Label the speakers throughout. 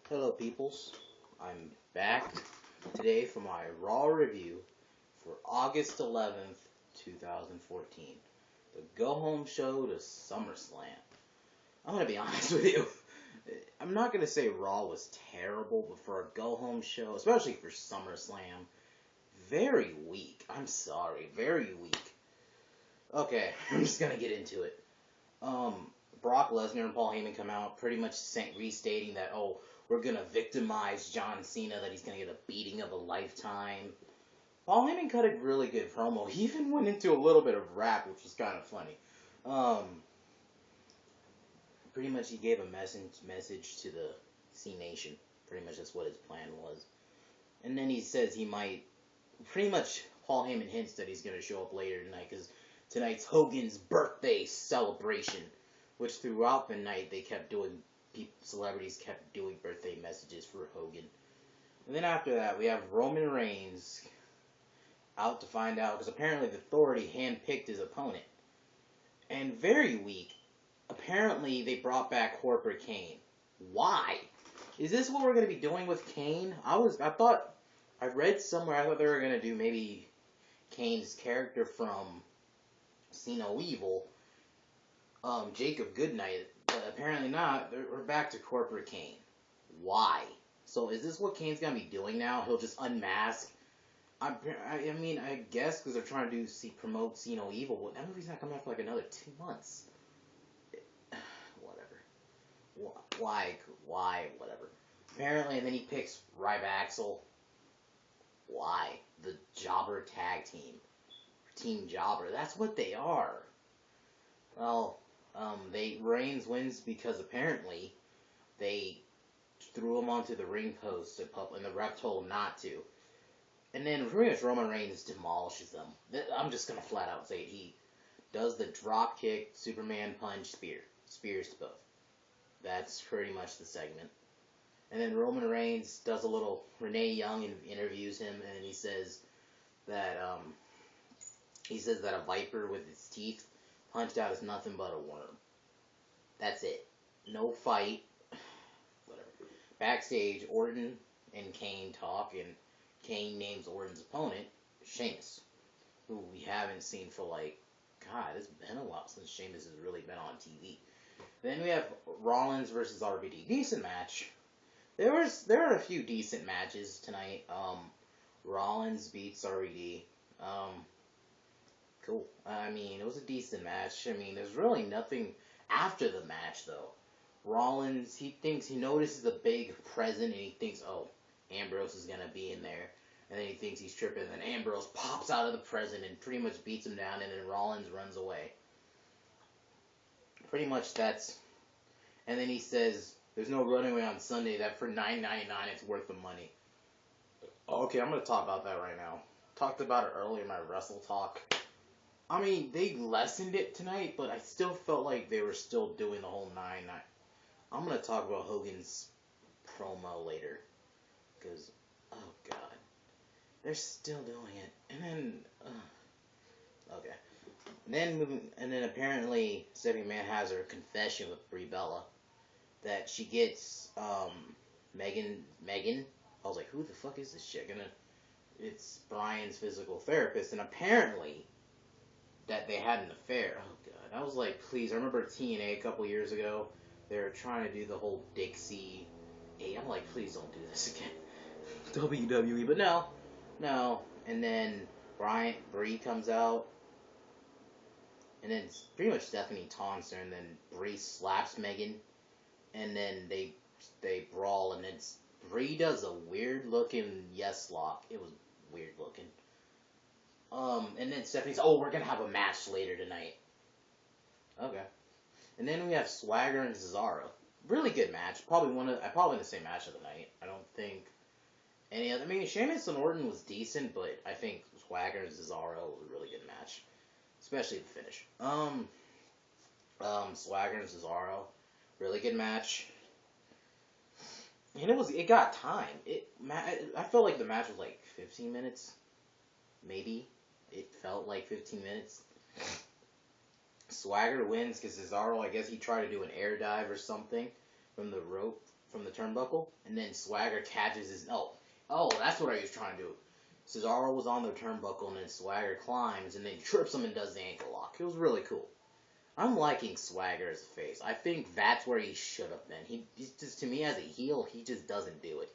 Speaker 1: Hello, peoples. I'm back today for my Raw review for August 11th, 2014. The go home show to SummerSlam. I'm going to be honest with you. I'm not going to say Raw was terrible, but for a go home show, especially for SummerSlam, very weak. I'm sorry, very weak. Okay, I'm just going to get into it. Um, Brock Lesnar and Paul Heyman come out pretty much restating that, we're going to victimize John Cena, that he's going to get a beating of a lifetime. Paul Heyman cut a really good promo. He even went into a little bit of rap, which was kind of funny. Pretty much he gave a message to the C Nation. Pretty much that's what his plan was. And then he says he might, pretty much Paul Heyman hints that he's going to show up later tonight, because tonight's Hogan's birthday celebration, which throughout the night they kept doing, celebrities kept doing birthday messages for Hogan. And then after that, we have Roman Reigns out to find out, because apparently the Authority handpicked his opponent. And very weak. Apparently they brought back Corporate Kane. Why? Is this what we're going to be doing with Kane? I read somewhere, I thought they were going to do maybe Kane's character from See No Evil, Jacob Goodnight, but apparently not. We're back to Corporate Kane. Why? So is this what Kane's gonna be doing now? He'll just unmask. I mean, I guess because they're trying to promote See No Evil. But that movie's not coming out for like another 2 months. Whatever. Why? Whatever. Apparently, and then he picks Ryback. Why? The Jobber Tag Team. Team Jobber. That's what they are. Well, Reigns wins because apparently they threw him onto the ring post and the ref told him not to. And then pretty much Roman Reigns demolishes them. I'm just going to flat out say it. He does the drop kick, Superman punch, spears to both. That's pretty much the segment. And then Roman Reigns does a little Renee Young and interviews him, and he says that a viper with its teeth punched out is nothing but a worm. That's it. No fight. Whatever. Backstage, Orton and Kane talk, and Kane names Orton's opponent, Sheamus, who we haven't seen for God, it's been a while since Sheamus has really been on TV. Then we have Rollins versus RVD. Decent match. There are a few decent matches tonight. Rollins beats RVD. Cool. I mean, it was a decent match. I mean, there's really nothing after the match, though. Rollins, he notices a big present, and he thinks, Ambrose is going to be in there. And then he thinks he's tripping, and then Ambrose pops out of the present and pretty much beats him down, and then Rollins runs away. Pretty much that's... And then he says, there's no running away on Sunday, that for $9.99 it's worth the money. Okay, I'm going to talk about that right now. Talked about it earlier in my Wrestle Talk. I mean, they lessened it tonight, but I still felt like they were still doing the whole 9-9. I'm going to talk about Hogan's promo later. Because, oh god. They're still doing it. And then, okay. And then apparently Stephanie McMahon has her confession with Brie Bella. That she gets, Megan. I was like, who the fuck is this chick? And it's Brian's physical therapist. And apparently, that they had an affair. Oh god. I was like, please. I remember TNA a couple years ago. They were trying to do the whole Dixie. Hey, I'm like, please don't do this again. WWE. But no. And then Brie comes out. And then it's pretty much Stephanie taunts her. And then Brie slaps Megan. And then they brawl. And then Brie does a weird looking yes lock. It was weird looking. And then Stephanie's, we're gonna have a match later tonight. Okay. And then we have Swagger and Cesaro. Really good match. Probably the same match of the night. I don't think any other. I mean, Sheamus and Orton was decent, but I think Swagger and Cesaro was a really good match, especially the finish. Swagger and Cesaro, really good match. And it got time. I felt like the match was like 15 minutes, maybe. It felt like 15 minutes. Swagger wins because Cesaro, I guess he tried to do an air dive or something from the rope. from the turnbuckle, and then Swagger catches his. Oh, that's what I was trying to do. Cesaro was on the turnbuckle, and then Swagger climbs, and then trips him and does the ankle lock. It was really cool. I'm liking Swagger as a face. I think that's where he should have been. He's just, to me, as a heel, he just doesn't do it.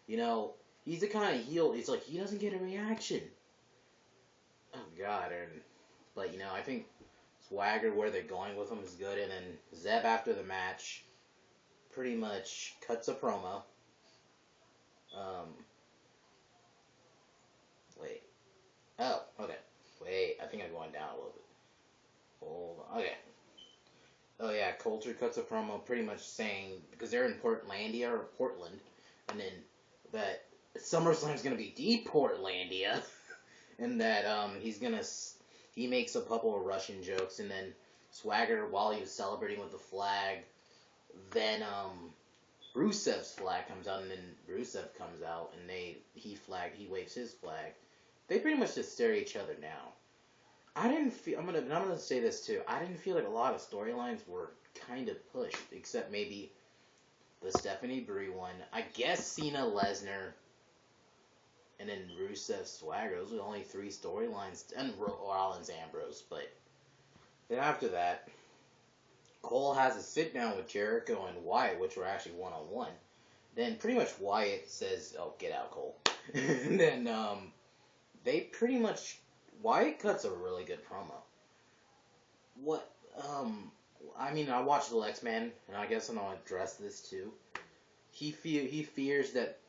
Speaker 1: You know, he's the kind of heel, it's like, he doesn't get a reaction. Oh, God. But, you know, I think Swagger, where they're going with him, is good. And then Zeb, after the match, pretty much cuts a promo. Wait. Oh, okay. Wait, I think I'm going down a little bit. Hold on. Okay. Oh, yeah, Coulter cuts a promo pretty much saying, because they're in Portlandia, or Portland, and then that SummerSlam's going to be Portlandia, and that he makes a couple of Russian jokes, and then Swagger, while he was celebrating with the flag, then Rusev's flag comes out, and then Rusev comes out, and he waves his flag. They pretty much just stare at each other now. I'm gonna say this too. I didn't feel like a lot of storylines were kind of pushed, except maybe the Stephanie Brie one. I guess Cena, Lesnar, and then Rusev, Swagger. Those were the only 3 storylines, and Rollins, Ambrose. But then after that, Cole has a sit down with Jericho and Wyatt, which were actually 1-on-1. Then pretty much Wyatt says, "Oh, get out, Cole." And then they pretty much. Wyatt cuts a really good promo. I watched the X-Men, and I guess I'm going to address this too. He fears that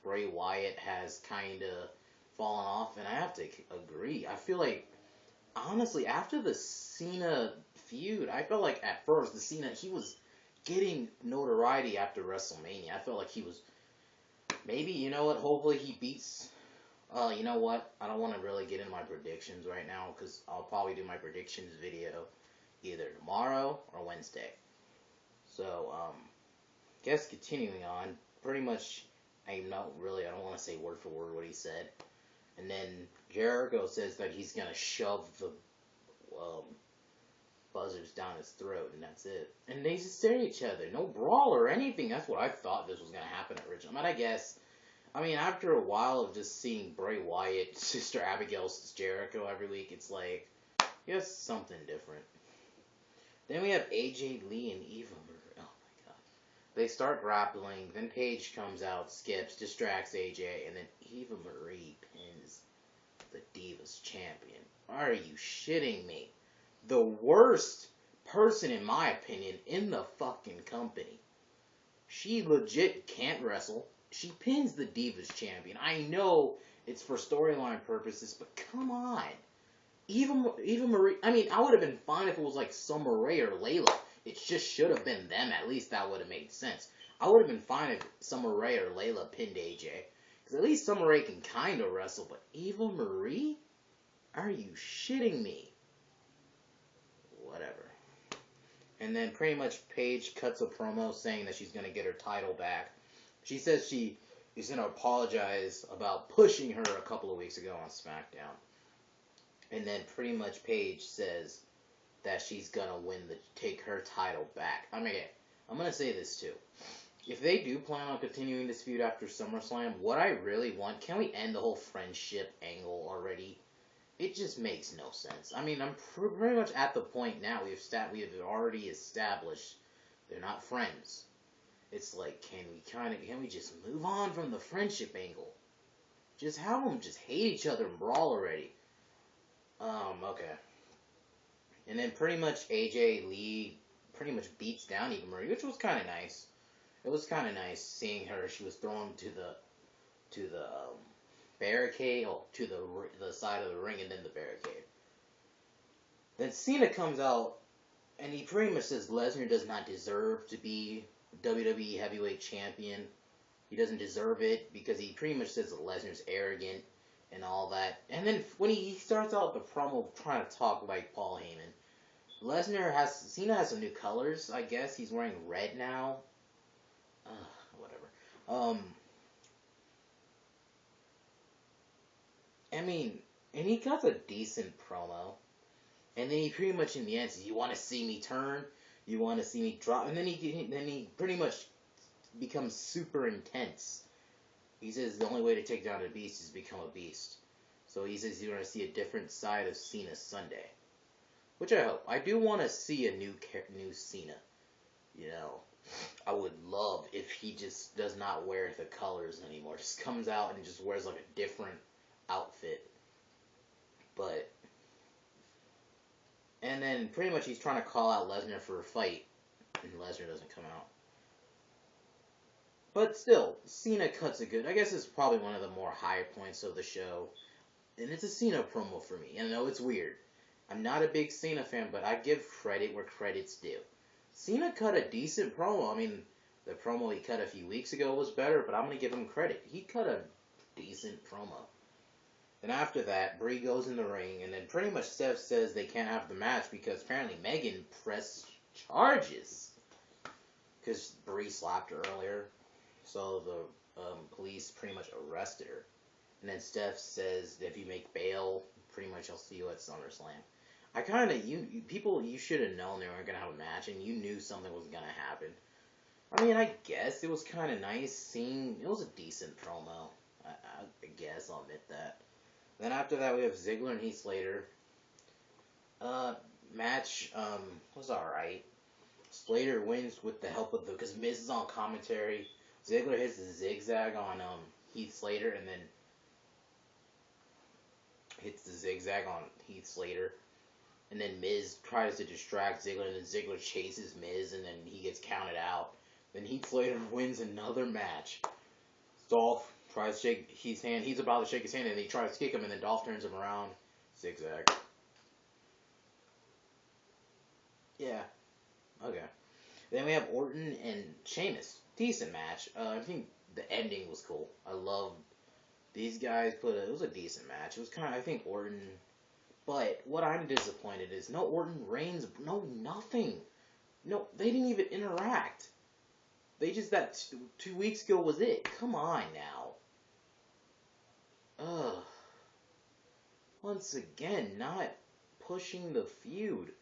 Speaker 1: Bray Wyatt has kind of fallen off, and I have to agree. I feel like, honestly, after the Cena feud, I felt like at first, he was getting notoriety after WrestleMania. I felt like he was, maybe, you know what, hopefully he beats... you know what? I don't want to really get into my predictions right now because I'll probably do my predictions video either tomorrow or Wednesday. So, guess continuing on, pretty much, I don't want to say word for word what he said. And then Jericho says that he's going to shove the buzzers down his throat, and that's it. And they just stare at each other. No brawl or anything. That's what I thought this was going to happen originally. But I mean, after a while of just seeing Bray Wyatt, Sister Abigail's Jericho every week, it's like, yes, something different. Then we have AJ Lee and Eva Marie. Oh my god. They start grappling, then Paige comes out, skips, distracts AJ, and then Eva Marie pins the Divas champion. Are you shitting me? The worst person, in my opinion, in the fucking company. She legit can't wrestle. She pins the Divas champion. I know it's for storyline purposes, but come on. Eva Marie, I mean, I would have been fine if it was like Summer Rae or Layla. It just should have been them. At least that would have made sense. I would have been fine if Summer Rae or Layla pinned AJ. Because at least Summer Rae can kind of wrestle, but Eva Marie? Are you shitting me? Whatever. And then pretty much Paige cuts a promo saying that she's going to get her title back. She says she is going to apologize about pushing her a couple of weeks ago on SmackDown. And then pretty much Paige says that she's going to take her title back. I mean, I'm going to say this too. If they do plan on continuing this feud after SummerSlam, what I really want, can we end the whole friendship angle already? It just makes no sense. I mean, I'm pretty much at the point now we have already established they're not friends. It's like, can we just move on from the friendship angle? Just have them just hate each other and brawl already. Okay. And then pretty much AJ Lee pretty much beats down Eva Marie, which was kind of nice. It was kind of nice seeing her. She was thrown to the barricade, to the side of the ring, and then the barricade. Then Cena comes out, and he pretty much says Lesnar does not deserve to be WWE Heavyweight Champion. He doesn't deserve it because he pretty much says that Lesnar's arrogant and all that. And then when he starts out the promo trying to talk like Paul Heyman, Cena has some new colors, I guess. He's wearing red now. Whatever. I mean, and he cuts a decent promo. And then he pretty much in the end says, "You want to see me turn? You want to see me drop?" And then he pretty much becomes super intense. He says the only way to take down a beast is become a beast. So he says you're going to see a different side of Cena Sunday. Which I hope. I do want to see a new Cena. You know, I would love if he just does not wear the colors anymore. Just comes out and just wears like a different outfit. But, and then pretty much he's trying to call out Lesnar for a fight. And Lesnar doesn't come out. But still, Cena cuts it good. I guess it's probably one of the more high points of the show. And it's a Cena promo for me. I know it's weird. I'm not a big Cena fan, but I give credit where credit's due. Cena cut a decent promo. I mean, the promo he cut a few weeks ago was better, but I'm going to give him credit. He cut a decent promo. Then after that, Brie goes in the ring, and then pretty much Steph says they can't have the match because apparently Megan pressed charges. Because Brie slapped her earlier. So the police pretty much arrested her. And then Steph says, if you make bail, pretty much I'll see you at SummerSlam. I kind of, you should have known they weren't going to have a match, and you knew something was going to happen. I mean, I guess it was kind of nice seeing, it was a decent promo. I guess I'll admit that. Then after that, we have Ziggler and Heath Slater. Match, was alright. Slater wins with the help of because Miz is on commentary. Ziggler hits the zigzag on, Heath Slater, and then hits the zigzag on Heath Slater. And then Miz tries to distract Ziggler, and then Ziggler chases Miz, and then he gets counted out. Then Heath Slater wins another match. Dolph tries to shake Heath's hand. He's about to shake his hand, and he tries to kick him, and then Dolph turns him around. Zigzag. Yeah. Okay. Then we have Orton and Sheamus. Decent match. I think the ending was cool. I love these guys. It was a decent match. It was kind of, I think Orton. But what I'm disappointed is no Orton, Reigns, no nothing. No, they didn't even interact. They just, that 2 weeks ago was it. Come on now. Ugh. Once again, not pushing the feud.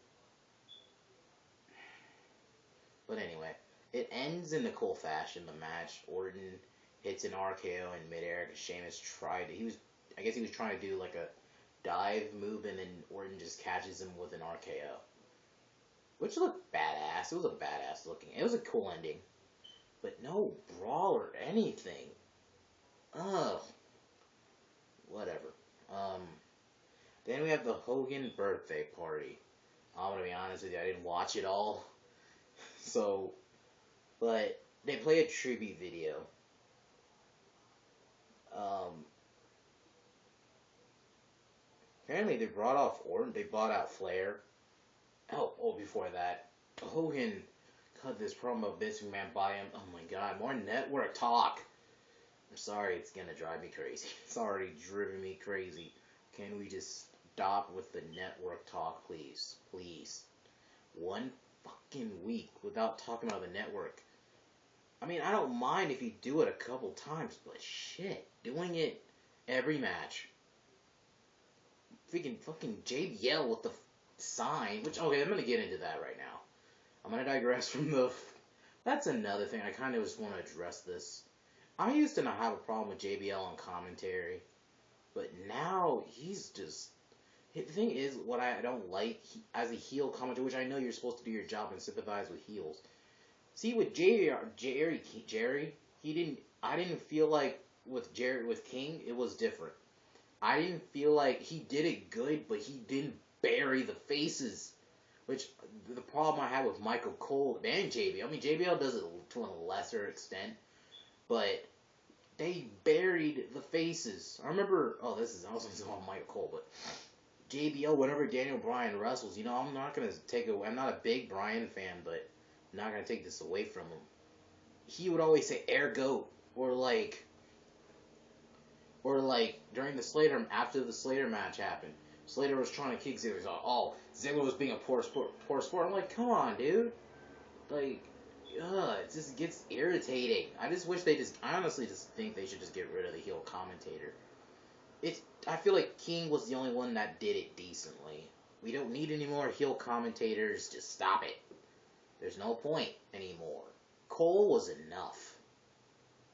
Speaker 1: But anyway, it ends in the cool fashion, the match. Orton hits an RKO in midair. Sheamus I guess he was trying to do like a dive move, and then Orton just catches him with an RKO. Which looked badass. It was a badass looking. It was a cool ending. But no brawl or anything. Ugh. Whatever. Then we have the Hogan birthday party. I'm gonna be honest with you, I didn't watch it all. So, but they play a tribute video. Apparently they brought off Orton. They bought out Flair. Before that, Hogan cut this promo. Vince McMahon by him. Oh my God, more network talk. I'm sorry, it's gonna drive me crazy. It's already driven me crazy. Can we just stop with the network talk, please? Please. One fucking week without talking about the network. I mean, I don't mind if you do it a couple times, but shit, doing it every match. Freaking fucking JBL with the sign, which, okay, I'm gonna get into that right now. I'm gonna digress from that's another thing, I kind of just want to address this. I used to not have a problem with JBL on commentary, but now he's just, the thing is, what I don't like, as a heel commentator, which I know you're supposed to do your job and sympathize with heels. See, with Jerry, I didn't feel like with King, it was different. I didn't feel like he did it good, but he didn't bury the faces. Which, the problem I had with Michael Cole and JBL, I mean, JBL does it to a lesser extent, but they buried the faces. I remember, I was going to call Michael Cole, but JBL, whenever Daniel Bryan wrestles, I'm not going to take away, I'm not a big Bryan fan, but I'm not going to take this away from him. He would always say, air goat, or during the Slater, after the Slater match happened, Slater was trying to kick Ziggler. He's like, Ziggler was being a poor sport. I'm like, come on, dude. Like, it just gets irritating. I honestly just think they should just get rid of the heel commentator. I feel like King was the only one that did it decently. We don't need any more heel commentators. Just stop it. There's no point anymore. Cole was enough.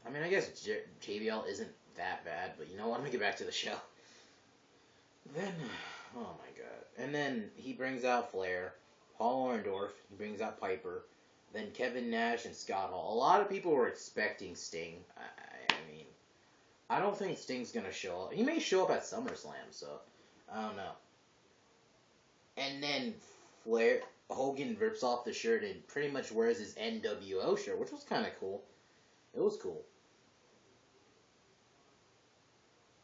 Speaker 1: I mean, I guess JBL isn't that bad, but you know what? Let me get back to the show. Then, oh my god. And then he brings out Flair, Paul Orndorff, he brings out Piper, then Kevin Nash and Scott Hall. A lot of people were expecting Sting. I mean, I don't think Sting's gonna show up. He may show up at SummerSlam, so I don't know. And then Hogan rips off the shirt and pretty much wears his NWO shirt, which was kind of cool. It was cool.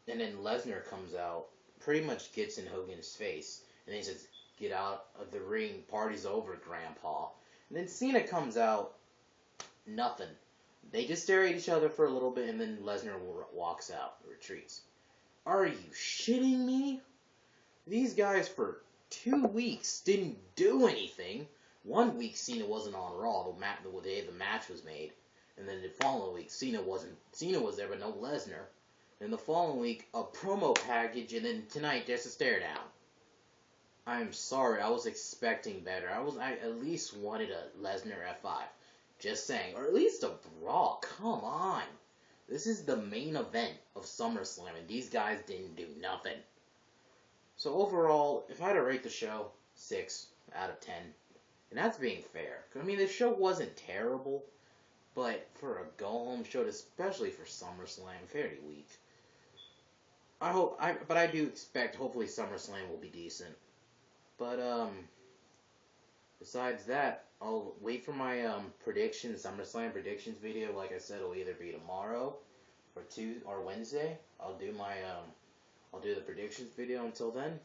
Speaker 1: And then Lesnar comes out, pretty much gets in Hogan's face, and then he says, "Get out of the ring, party's over, Grandpa." And then Cena comes out, nothing. They just stare at each other for a little bit, and then Lesnar walks out, retreats. Are you shitting me? These guys for 2 weeks didn't do anything. 1 week Cena wasn't on Raw, the day the match was made, and then the following week Cena was there, but no Lesnar. Then the following week, a promo package, and then tonight, there's a stare down. I'm sorry, I was expecting better. I at least wanted a Lesnar F5. Just saying. Or at least a Brock. Come on. This is the main event of SummerSlam, and these guys didn't do nothing. So overall, if I had to rate the show, 6 out of 10. And that's being fair. I mean, the show wasn't terrible, but for a go-home show, especially for SummerSlam, fairly weak. But I do expect, hopefully SummerSlam will be decent. But, besides that, I'll wait for my, SummerSlam predictions video. Like I said, it'll either be tomorrow or Wednesday. I'll do the predictions video. Until then,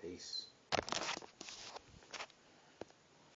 Speaker 1: peace.